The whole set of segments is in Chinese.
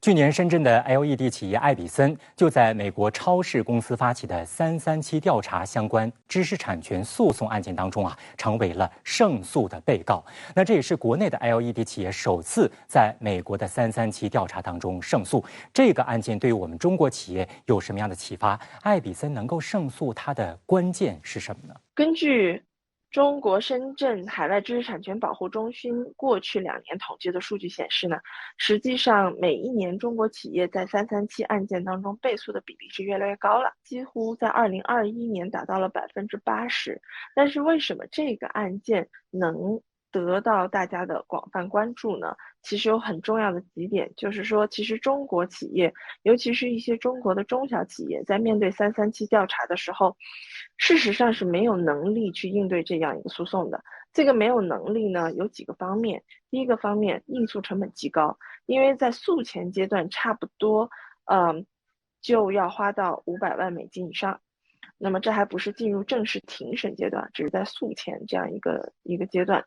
去年，深圳的 LED 企业爱比森就在美国超市公司发起的337调查相关知识产权诉讼案件当中成为了胜诉的被告。那这也是国内的 LED 企业首次在美国的337调查当中胜诉。这个案件对于我们中国企业有什么样的启发？爱比森能够胜诉，它的关键是什么呢？根据中国深圳海外知识产权保护中心过去2年统计的数据显示呢，实际上每一年中国企业在337案件当中被诉的比例是越来越高了，几乎在2021年达到了80%。但是为什么这个案件能得到大家的广泛关注呢？其实有很重要的几点，就是说，其实中国企业，尤其是一些中国的中小企业，在面对337调查的时候，事实上是没有能力去应对这样一个诉讼的。这个没有能力呢，有几个方面。第一个方面，应诉成本极高，因为在诉前阶段差不多，就要花到500万美金以上。那么这还不是进入正式庭审阶段，只是在诉前这样一个阶段。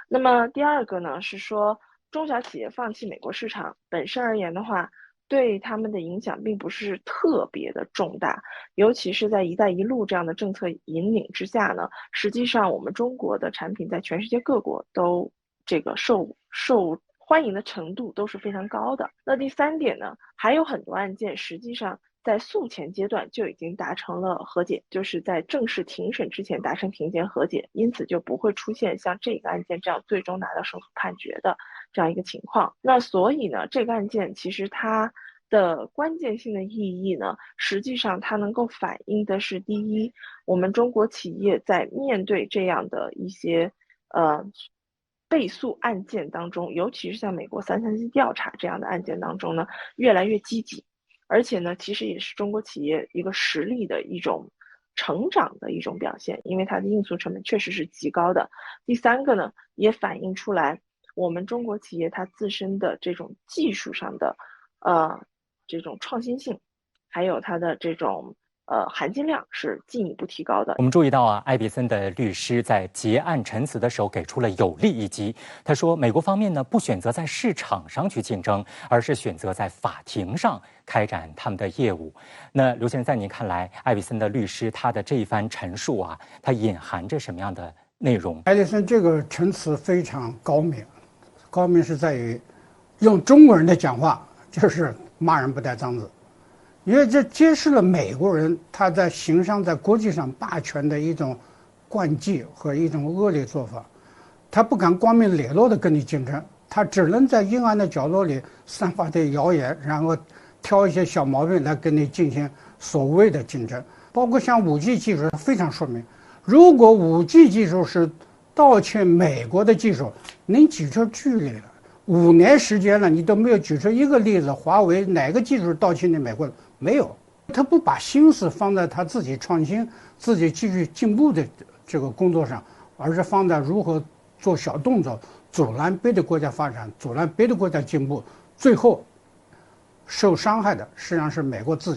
那么第二个呢，是说中小企业放弃美国市场本身而言的话，对他们的影响并不是特别的重大，尤其是在“一带一路”这样的政策引领之下呢，实际上我们中国的产品在全世界各国都这个受欢迎的程度都是非常高的。那第三点呢，还有很多案件实际上在诉前阶段就已经达成了和解，就是在正式庭审之前达成庭前和解，因此就不会出现像这个案件这样最终拿到胜诉判决的这样一个情况。那所以呢，这个案件其实它的关键性的意义呢，实际上它能够反映的是，第一，我们中国企业在面对这样的一些被诉案件当中，尤其是像美国337调查这样的案件当中呢，越来越积极。而且呢，其实也是中国企业一个实力的一种成长的一种表现，因为它的应诉成本确实是极高的。第三个呢，也反映出来我们中国企业它自身的这种技术上的这种创新性，还有它的这种含金量是进一步提高的。我们注意到爱比森的律师在结案陈词的时候给出了有力一击。他说，美国方面呢不选择在市场上去竞争，而是选择在法庭上开展他们的业务。那刘先生，在您看来，爱比森的律师他的这一番陈述它隐含着什么样的内容？爱迪生这个陈词非常高明，高明是在于用中国人的讲话，就是骂人不带脏字。因为这揭示了美国人他在形上在国际上霸权的一种惯技和一种恶劣做法。他不敢光明磊落的跟你竞争，他只能在阴暗的角落里散发点谣言，然后挑一些小毛病来跟你进行所谓的竞争。包括像5G 技术非常说明，如果5G 技术是盗窃美国的技术，您举出距离了5年时间了，你都没有举出一个例子，华为哪个技术盗窃你美国的？没有。他不把心思放在他自己创新、自己继续进步的这个工作上，而是放在如何做小动作，阻拦别的国家发展，阻拦别的国家进步，最后受伤害的实际上是美国自己。